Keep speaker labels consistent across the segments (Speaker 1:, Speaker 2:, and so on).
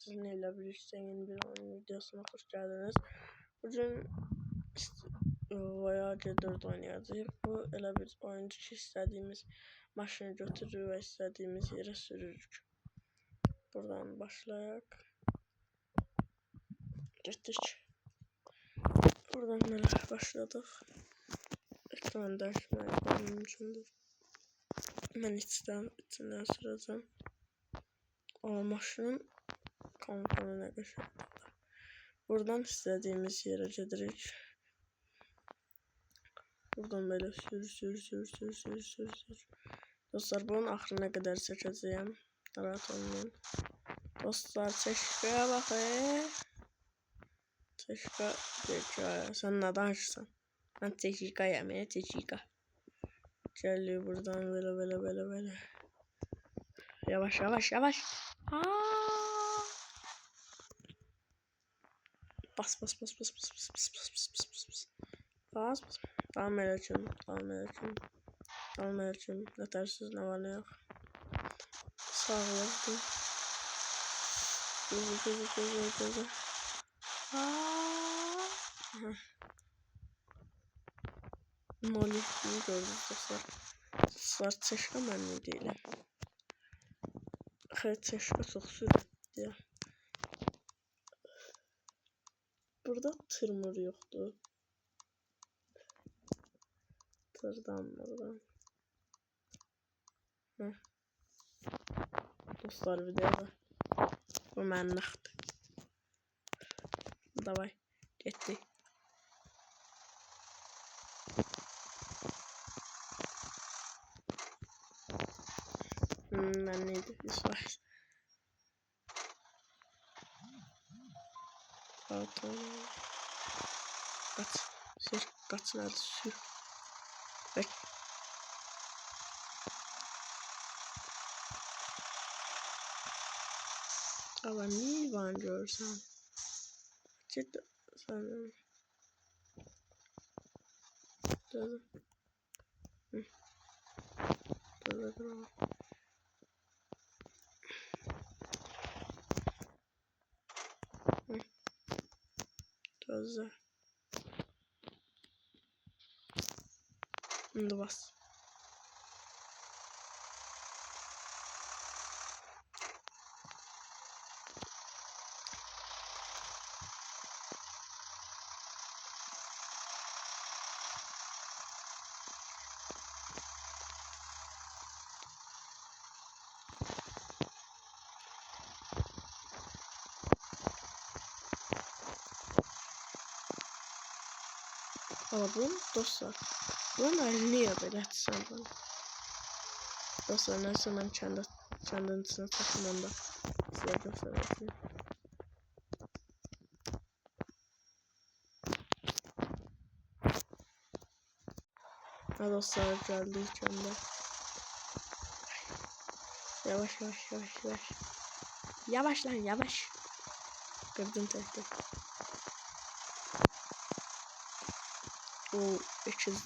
Speaker 1: Sizinle birlikte yeni bir oyun videosuna hoş geldiniz. Bugün Voyager 4 oynayacağız. Bu elə bir oyuncu ki, istədiyimiz maşını götürür və istədiyimiz yerə sürürük. Buradan başlayaq. Getdik. Buradan belə başladıq. Ekran dəyişmək mümkündür. Mən içindən sürəcəm. O maşının kontrolü nə qəşəngdir. Buradan istədiyimiz yerə gedirik. Buradan böyle sür. Dostlar, bunun axırına qədər çəkəcəyəm. Rahat olmayın. Dostlar, çeşkaya bax. Çeşka dekaya. Sen ne danışsan? Ben çeşkayam ya, çeşka. Geliyor buradan böyle. Yavaş. Bas. Tamam Melek'im. Yetersiz ne var ne yok. Sağ ol. Gözü. Noli gördük dostlar. Dostlar, çeşka mənli deyiləm. Çeşka çox sürətli. Burada tırmır yoxdur. Tırdan. Dostlar, videoda. Bu mənliqdir. Davay. Getdik. Mənliydi. İsrail. Kaç nerede sür. Bek. Ama niye ben görsem? Cidden sen. Dur. Gözle. Şimdi bas. Ama bu dostlar. Bunlar niye böyle etsem bana? Dostlar, neyse ben kendisine takımında size göstereyim. Ha dostlar, geldi içinde. Yavaş. Yavaş lan. Kırdın tekte. O 300.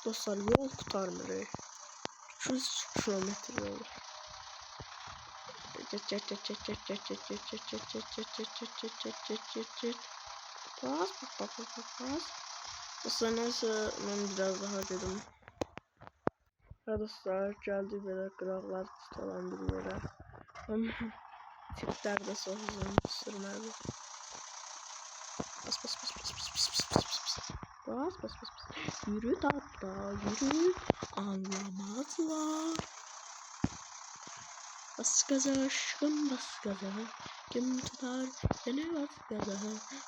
Speaker 1: Dostlar, yol kurtarmıyor. 200 kilometre yol. Bas. Dostlar, neyse ben biraz daha dedim. Ya dostlar, geldi böyle kırıklar tutulan bir yere. Ama tipler de çok uzun sürmedi. Bas. Yürü tatlı, yürü. Anlamazlar. Bas gaza aşkım, bas gaza. Kim tutar seni, bas gaza.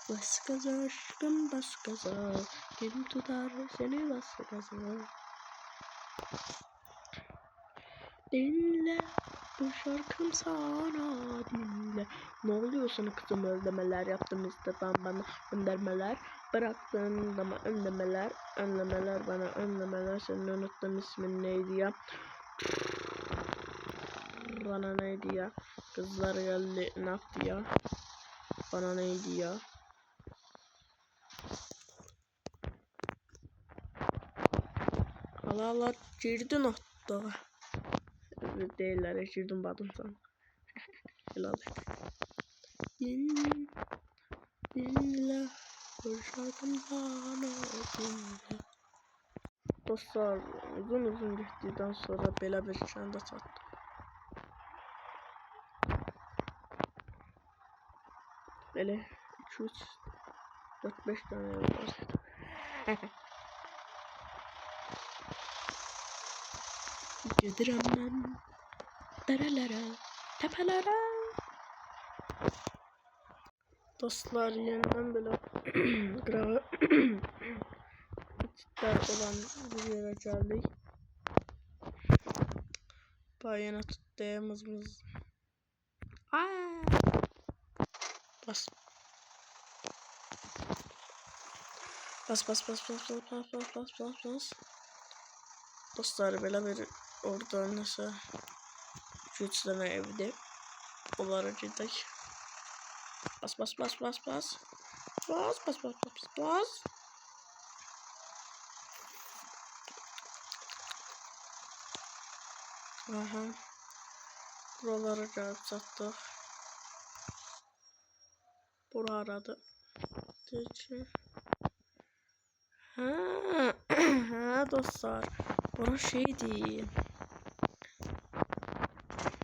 Speaker 1: Bas gaza aşkım, bas gaza. Kim tutar seni, bas gaza. Dinle bu şarkım sana, dinle. Ne oluyor sana kızım, önlemeler yaptım istedim bana göndermeler. Bıraktın ama önlemeler bana önlemeler. Senin unuttum ismin neydi ya? Bana neydi ya? Kızlar geldi ne yaptı ya? Bana neydi ya? Allah girdin hatta. değiller. Eşirdim badım sen. Helal et. Dinle. Bir şarkım sana dinle. Dostlar uzun gittikten sonra belə bir çanda çatdım. Belə 2, 3, 4, 5 tane ev var. Gedirəm mən dərələrə, təpələrə. Dostlar yeniden böyle çitler olan bir yere geldik. Bayana tuttuğumuz bas. Bas. Dostlar böyle bir orada nasıl 3 tane evde onlara gittik. Bas. Aha. Buralara gelip sattık. Bura aradı. Ha dostlar. Bura şeydi.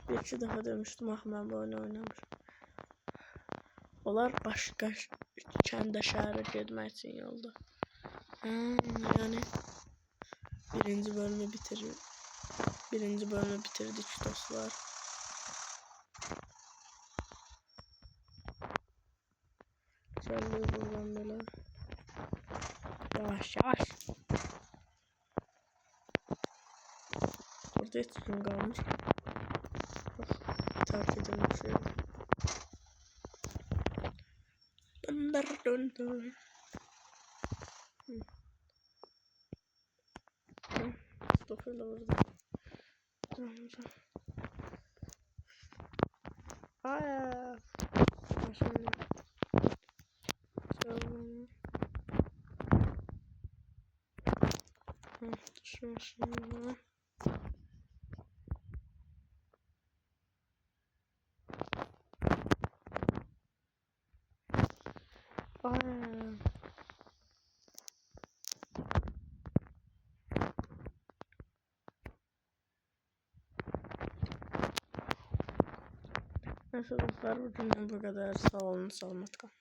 Speaker 1: Bir iki defa demiştim ben bu oyunu oynamışım. Onlar başka kəndə şəhərə getmək üçün yolda. Yani birinci bölümü bitirdik dostlar. Şöyle buradan böyle. Yavaş. Orada hiç gün kalmış. Terk edilmiş şey. Döndür. Stopuyla vurdu. Aya. Şimdi. Şimdi. Neyse dostlar bugünden bu kadar. Sağ olun, selametle kalın.